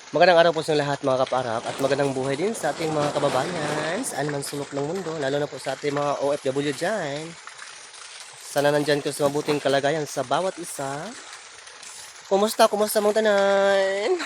Magandang araw po sa lahat mga kaparap at magandang buhay din sa ating mga kababayan saan man sulok ng mundo, lalo na po sa ating mga OFW dyan. Sana nandyan ko sa mabuting kalagayan sa bawat isa. Kumusta? Kumusta mong tanan?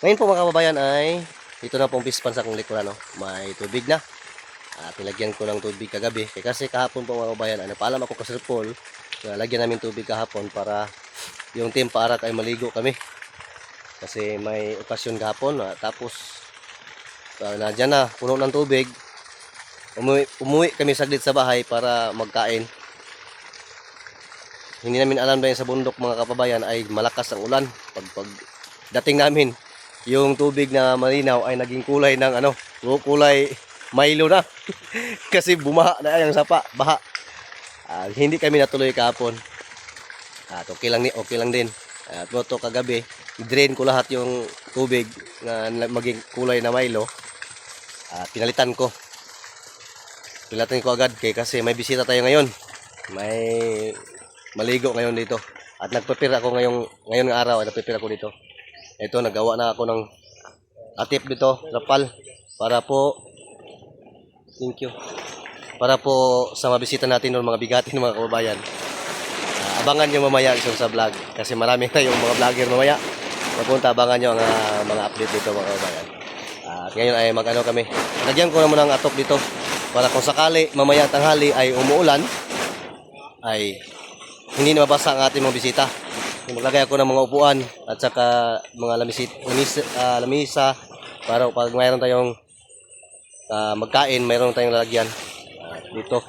Ngayon po mga kababayan ay dito na pong pispan sa akong likuran. No? May tubig na. At nilagyan ko ng tubig kagabi. Kasi kahapon po mga kababayan, paalam ako ka Sir Paul na lagyan namin tubig kahapon para yung team Paarak ay maligo kami. Kasi may okasyon kahapon, tapos nandiyan na, puno ng tubig. Umuwi kami saglit sa bahay para magkain. Hindi namin alam na sa bundok mga kababayan ay malakas ang ulan. Pag dating namin, yung tubig na malinaw ay naging kulay ng kulay Milo na. Kasi bumaha na yung sapa, baha. Hindi kami natuloy kahapon. At okay lang din. At to kagabi, drain ko lahat yung tubig na maging kulay na Milo. Pinalitan ko agad kasi may bisita tayo ngayon. May maligo ngayon dito. At nagprepare ako ngayon ng araw, nagprepare ako dito. Ito, nagawa na ako ng atip dito, rapal, para po, thank you, para po sa mabisita natin ng mga bigatin mga kababayan. Abangan nyo mamaya isang sa vlog kasi marami na yung mga vlogger mamaya. Mapunta, abangan nyo ang mga update dito mga kababayan. At ngayon ay kami. Lagyan ko naman ng atop dito para kung sakali mamaya tanghali ay umuulan ay hindi na mabasa ang ating mga bisita. Maglagay ako ng mga upuan at saka mga lamisa para pag mayroon tayong magkain, mayroon tayong lalagyan dito.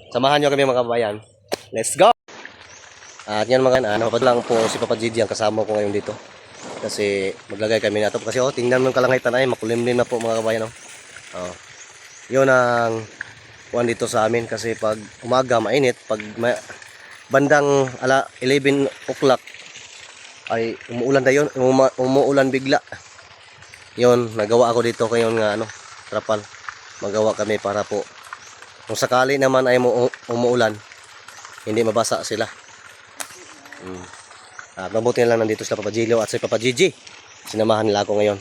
Samahan nyo kami mga kababayan. Let's go! At yan mga napapadlang po si Papa Gigi ang kasama ko ngayon dito. Kasi maglagay kami na ito. Kasi tingnan mo yung kalangitan ay makulimlim na po mga kabayan. Yun ang kuwan dito sa amin. Kasi pag umaga mainit, pag bandang 11 o'clock ay umuulan na yun. Umuulan bigla. Yun, nagawa ako dito ngayon nga trapal. Magawa kami para po kung sakali naman ay umuulan, hindi mabasa sila. Mabuti na lang nandito sila Papa Gilio at si Papa Gigi. Sinamahan nila ako ngayon.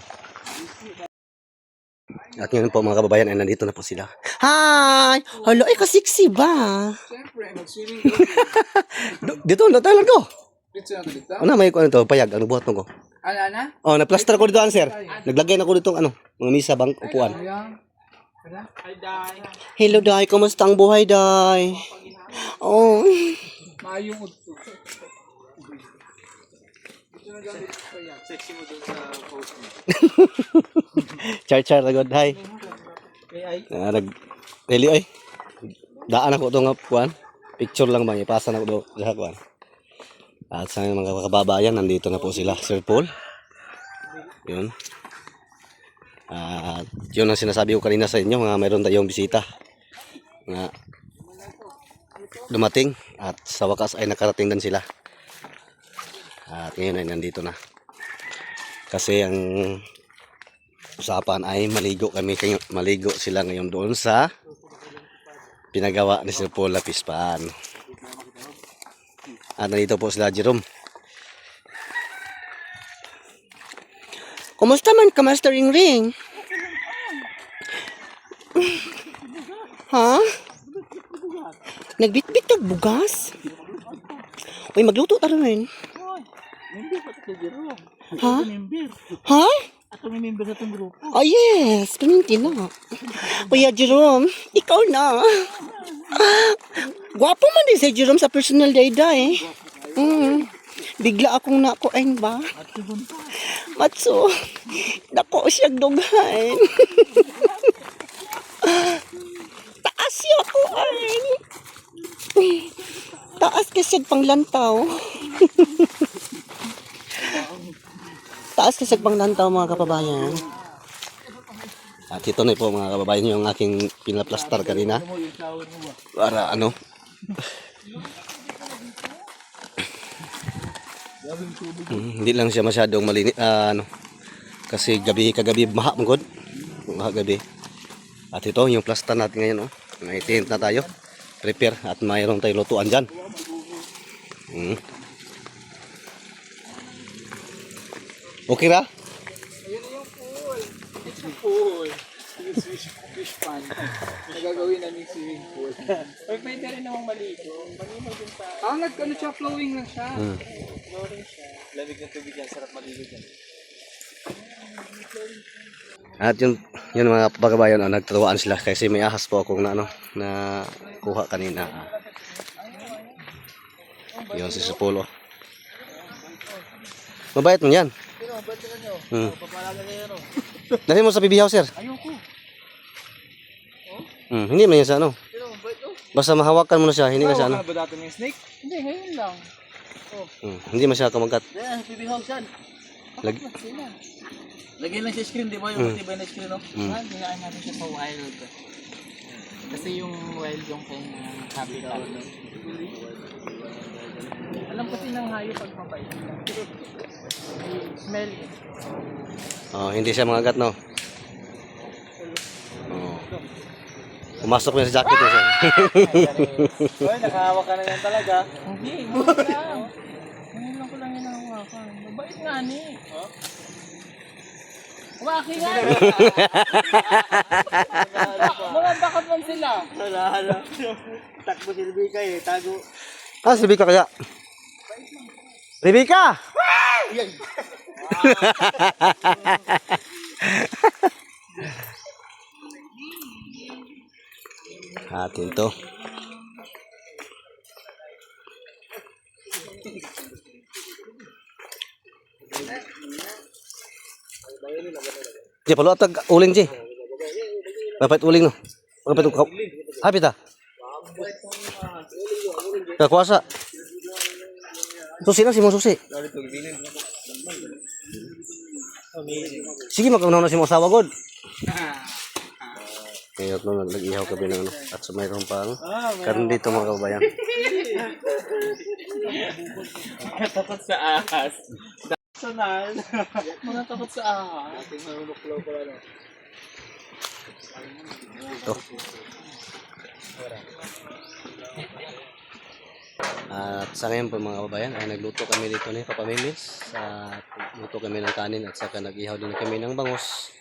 At ngayon po mga kababayan ay nandito na po sila. Hi! Hello, kasiksi ba? Siyempre, mag-swimming Dito na tayo lang ko. dito na dito. May kuan to, payag, buhat mo ko. Ana? Na-plaster ko dito sir. Naglagay na ko dito mga misa bang upuan. Hi, Day. Hello, Day. Kumusta ang buhay, Day? Oh. Maayong udto. Sexy mo dun sa post mo. Char lagod, hi. Deli ay. Daan ako to nga kuan. Picture lang bang ipasa na ko do sa kuan. At sa mga kababayan nandito na po sila, Sir Paul. Yun. At yun ang sinasabi ko kanina sa inyo, mayroon tayong bisita na dumating at sa wakas ay nakarating din sila. At ngayon ay nandito na. Kasi ang usapan ay maligo sila ngayon doon sa pinagawa ni Sir Paul Lapispan. At nandito po sila Jerome. Kumusta man ka, Master Ring? Ha? Nagbitbit ng bugas? Uy, magluto tayo rin. Ha? Ha? Ako may member sa itong grupo. Oh yes, paminti na. Kuya Jerome, ikaw na. Gwapo man din si Jerome sa personal data eh. Bigla akong nakuain ba? Matso, nako siyang dughan. Taas siya kuain. Taas kasi panglantaw. Taas kasi panglantaw mga kababayan. At ito na po mga kababayan yung aking pinaplastar kanina. Para hindi lang siya masyadong malinis. Kasi kagabi maha mong god. Maha gabi. At ito yung plaster natin ngayon. May tent na tayo. Prepare at mayroon tayong lutuan dyan. Okay ra? Ayun yung pool. Yung fish pond. Nagagawin namin swimming pool. Pero pwede rin namang maligo. Maligo din sa... nagkano siya, flowing lang siya. Flowing siya. Lamig ng tubig yan, sarap maligo dyan. At yun mga pagkabayan, nagturuan sila kasi may ahas po akong na kuha kanina. Yun si Supolo. Mabait mo yan. Pero, ba't ka nyo? Papalaga na yun, Dali mo sa bibihaw, sir. Ayoko. Hindi man yan sa ano. Pero, ba't Basta mahawakan mo na siya, hindi na siya ano. ba dati ng snake? Hindi, ngayon lang. Hindi man siya kamagat. Yan, bibihaw siyan. Lag- Sila. Lagyan lang sa screen, di ba? Yung matibay na screen, no? Hinaan natin siya sa wild. Kasi yung wild yung kanyang habitat. Alam kasi ng hayop pag mabait. Smell eh. Hindi siya mangagat, no? Pumasok mo yan sa jacket mo, sir. Hoy, nakahawak ka na yan talaga. Hindi, mo lang. Ngayon lang ko lang yung nahawakan. Mabait nga ni. Waki nga. Mga bakit man sila. Wala. Takbo si Rebecca eh, tago. Si Rebecca kaya. Rebecca! Atin to. Di palo atag uling ji. Dapat uling no. Dapat ko. Hapit ah. Kakuasa. Susi na si mo susi. Sige magkaunaw na si mo asawa god. Ngayon no nag-ihaw kami ng ano at so mayroon pang karon dito mga kabayan. Takot sa ahas. Personal. Mga takot sa ahas. Ating manunuklaw pala no. Ito. At sa ngayon po mga kababayan ay nagluto kami dito ni Papa Mimis. At luto kami ng kanin at saka nag-ihaw din kami ng bangus.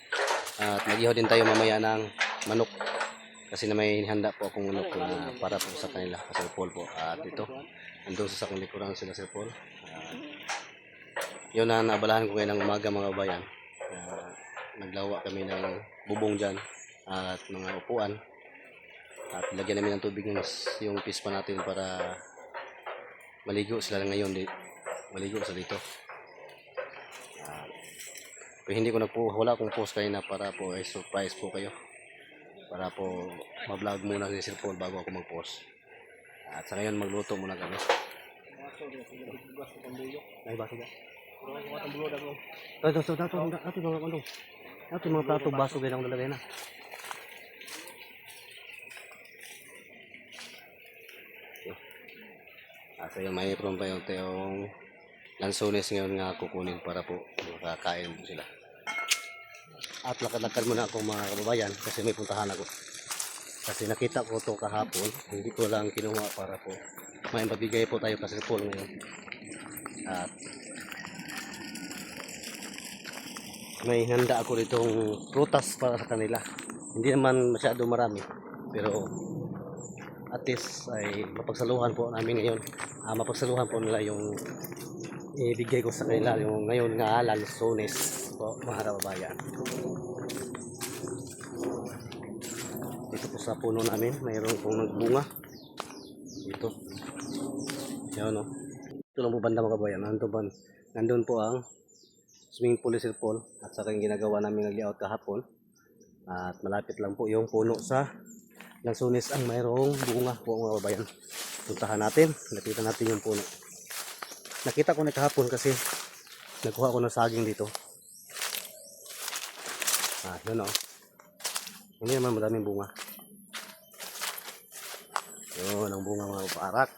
At nag-ihaw din tayo mamaya ng manok. Kasi na may handa po akong manok na para po sa kanila. Sir Paul po. At ito, andun sa sakong likuran sila Sir Paul. Yun na naabalahan ko ngayon ng umaga mga kababayan. Naglawa kami ng bubong dyan at mga upuan. At lagyan namin ng tubig yung pispa natin para maligo sila ngayon. Maligo sila dito. Pero hindi ko wala akong post kanina para po ay surprise po kayo. Para po ma-vlog muna si Sir Paul bago ako mag-post. At sa ngayon magluto muna kami. Ay baso ba? Ito mga plato baso ganyan ang lalagay na. So yung may from pa yung lansones ngayon nga kukunin para po makakain po sila. At lakad-lakad muna ako mga kababayan kasi may puntahan ako. Kasi nakita ko to kahapon, hindi ko lang kinuha para po may mabigay po tayo kasi po ngayon. At may handa ako ditong prutas para sa kanila. Hindi naman masyado marami pero at least ay mapagsaluhan po namin ngayon. Mapagsaluhan po nila yung ibigay ko sa kanila yung ngayon nga lansones po mga kababayan. Dito po sa puno namin mayroon pong nagbunga dito. Yan no. Ito lang po banda mga kababayan. Nandun po ang swimming pool ni Sir Paul at saka yung ginagawa namin ng layout kahapon. At malapit lang po yung puno sa lansones ang mayroong bunga po mga kababayan. Puntahan natin, lapitan natin yung puno. Nakita ko na kahapon kasi nagkuha ko ng saging dito. Yun o. Hindi naman madaming bunga. Yun ang bunga mga parak.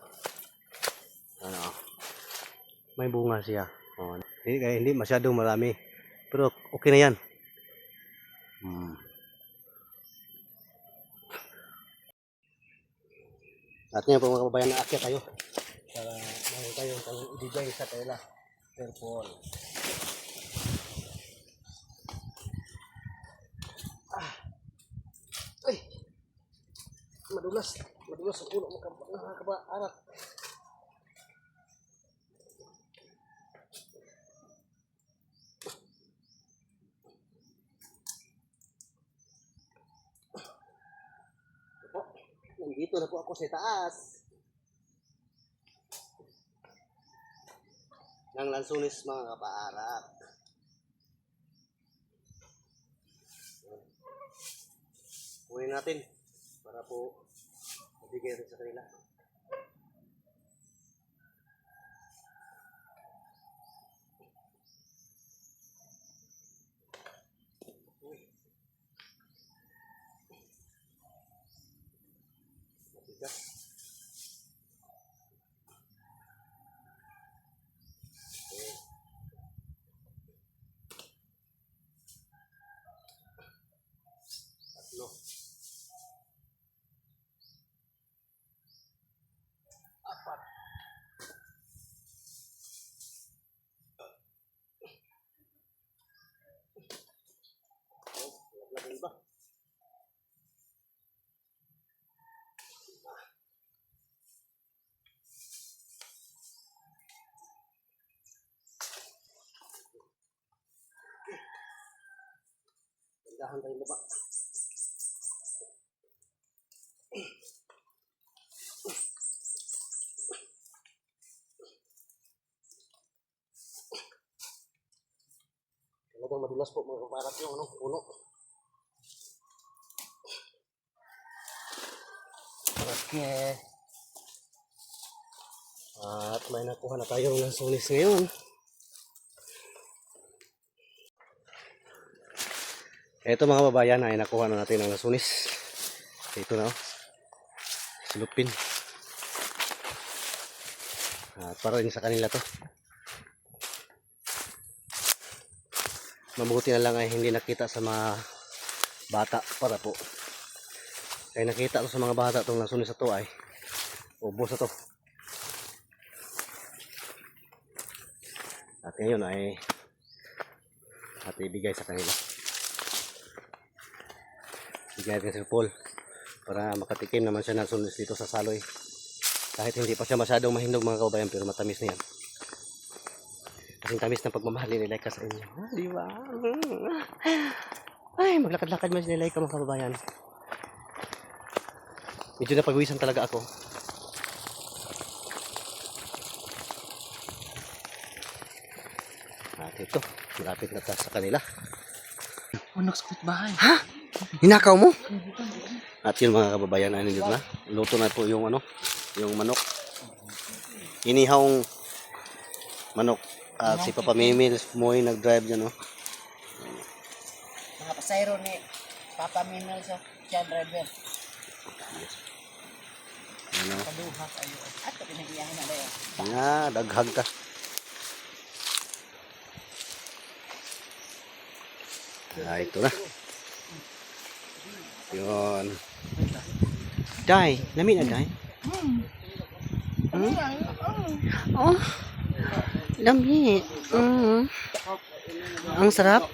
Ano, may bunga siya. Hindi masyadong marami. Pero okay na yan. At ngayon po mga kababayan, naakyat tayo para mayroon tayong pang-ibigay sa kanila. Sir Paul. madulas. Madulas sa puno. Anak. Nandito na po ako sa taas ng Lansunis mga kapaarak. Kunin natin para po mabigay rin sa kanila. Matigas. Tatlo. Apat. Lagyan ba? Dahan tayo baba. Talagang madulas po mga kaparak yung puno. Okay. At may nakuha na tayong Lansunis ngayon. Ito mga babayan ay nakuha na natin ang Lansunis. Ito na silupin. At para rin sa kanila to. Mabuti na lang ay hindi nakita sa mga bata para po. Kaya nakita ko sa mga bata itong Lansunis na to ay ubos na to. At ngayon ay ibigay sa kanila. Bigay natin si Paul para makatikim naman siya ng Lansunis dito sa Saloy. Kahit hindi pa siya masyadong mahinog mga kababayan, pero matamis na yan. Kasing tamis ng pagmamahal ni Laika sa inyo. Di ba? Ay, maglakad-lakad man si Laika mga kababayan. Medyo napagwisan talaga ako. At ito, malapit na tayo sa kanila. Anak sa bahay. Ha? Hinakaw mo? At yun mga kababayan, ano yun na? Luto na po yung yung manok. Inihawng manok. At si Papa Mimil mo yung nag-drive dyan, Mga pasayro ni Papa Mimil sa siya driver. Ano? Paduhak ayo. At pinagiyahan na dayo. Nga, daghag ka. Ito na. Yun. Day, lami na day. Oh, lami. Ang sarap.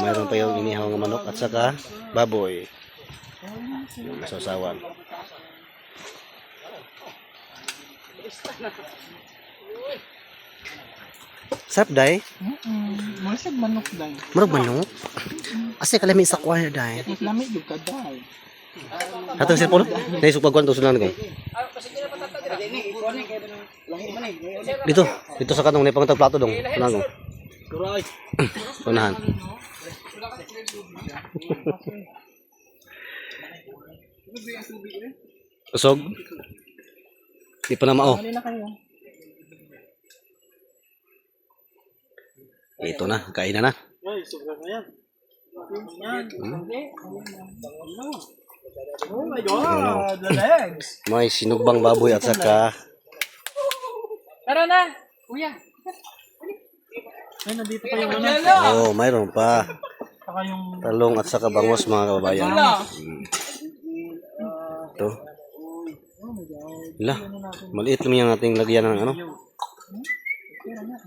Mayroon pa yung inihaw ng manok at saka baboy. Sasawan. Sarap day. Masag manok lang. Murag manok. Asa kalami sa kuha day. Mas lamig yung kaday. Atong cellphone. Dai supagwan to sunan ko. Dito sa kanong ni pangtag plato dong. Sunan ko. Unahan. Usog. Di pa na mao. Ito na, kainan na. Ay, sobra na yan. Oh my God, the legs. May sinugbang baboy at saka Tara na, kuya. Ay, nandito pa yung ano. mayroon pa. Saka yung Talong at saka bangos mga kababayan. Ito. Wala. Maliit lang yung ating lagyan ng ano.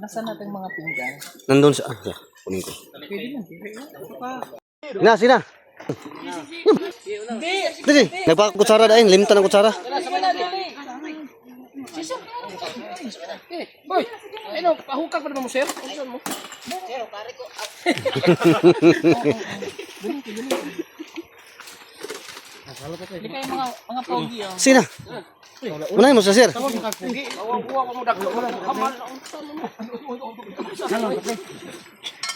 Nasaan natin mga pinggan? Nandun sa... kunin ko. Pwede yan. Sina. Dili, nagpakutsara dahil, limtan ng kutsara. Boy, ano, pahukag pa naman mo, sir? Ano mo? Sir, pare ko. Hindi kayo mga pogi, oh. Sina? Unahin mo sa sir.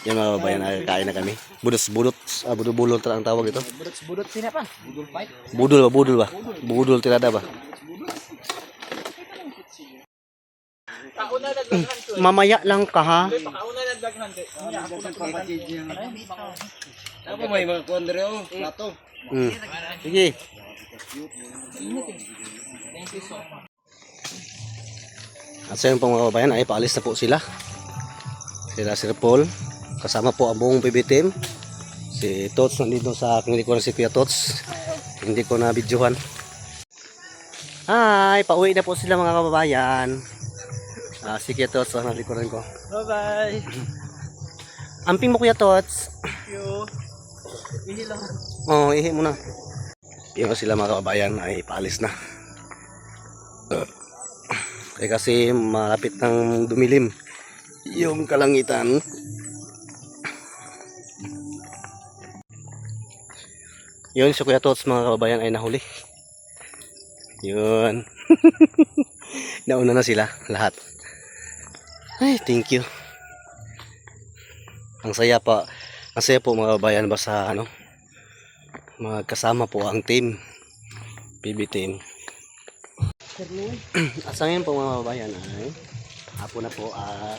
Yan mga babayan, kain na kami. Budot-budot, budol-budol ang tawag ito. Budot sila pa. Budol fight. Budol ba, budol ba? Budol tirada ba? Mamaya lang ka ha. Ako may mga kondre, oh. Plato. Sige. At sa yun pong mga kabayan ay paalis na po sila. Sila Sir Paul. Kasama po ang buong PB team. Si Tots nandito sa aking likuran, si Kuya Tots. Hindi ko na videohan. Hi! Pauwi na po sila mga kababayan. Si Kuya Tots ang likuran ko. Bye-bye. Amping mo Kuya Tots. Thank you. Ihi lang. Oo, ihi mo na. Yung sila mga kababayan ay paalis na. Kasi malapit ng dumilim yung kalangitan. Yun, si Kuya Tots mga kababayan ay nahuli. Yun. Nauna na sila lahat. Ay, thank you. Ang saya po mga kababayan, basta magkasama po ang team, PB team. At sa ngayon po mga kababayan ay hapon na po at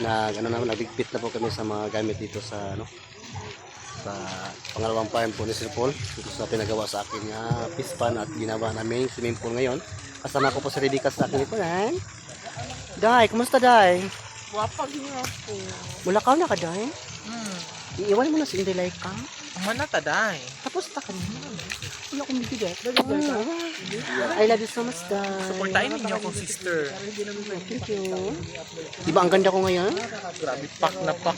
nagbigpit na po kami sa mga gamit dito sa sa pangalawang farm po ni Sir Paul, dito sa pinagawa sa akin fish pan at ginawa namin swimming pool ngayon. Kasama ko po si Rebecca sa akin likuran. Day, kumusta Day? Wapag niya po. Mulakaw na ka Day? Iiwan mo na si Inday ka? Aman na taday. Tapos ta kanina. Wala akong bibigat. I love you so much, Day. Supportahin ninyo akong sister. Thank you. Diba ang ganda ko ngayon? Grabe, pak na pak.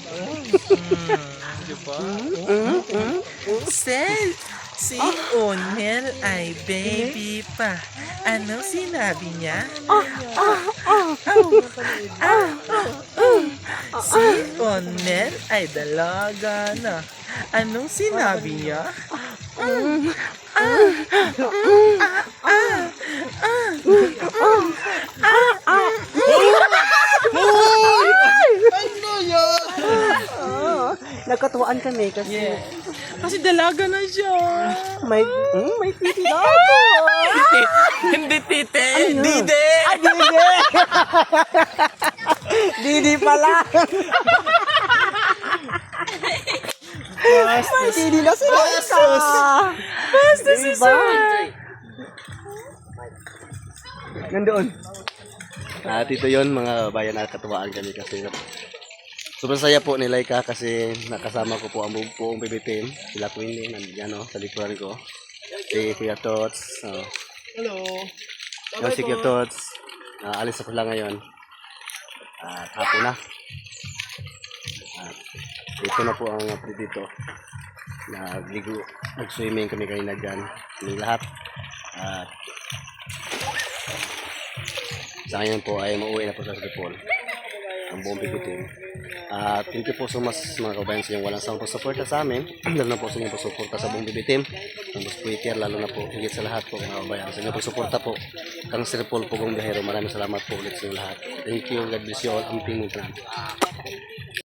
Diba? Si Onel ay baby pa. Ano sinabi niya? Si Onel ay dalaga na. Anong sinabi niya? Nagkatuwaan kami kasi Kasi dalaga na siya. may titi na ako. Hindi tite. Dide. Didi! Didi pala! May didi na sila isa! Basta si Diba? Nandoon. At ito yun mga bayan, nakakatuwaan kami kasi sobrang saya po ni Laika kasi nakasama ko po ang buong PB team. Sila Queenie, nandiyan sa likuran ko. Si Kuya Tots. Hello. Yung si Kuya Tots. Alis ako lang ngayon. At hapon na. At ito na po ang update dito. Nagligo, nag-swimming kami kanina dyan. Kami lahat. At sa ngayon po ay mauwi na po sa Sipol. Ang buong PB team. Thank you po so much mga kabayan sa inyong walang sawang pagsuporta sa amin. Lalo na po sa inyong pagsuporta sa buong PB team. Ang mas Twitter, lalo na po higit sa lahat po mga kabayan. Sa inyong pagsuporta po kang Sir Paul Pugong Bihero. Maraming salamat po ulit sa inyong lahat. Thank you. God bless you all. Amping mo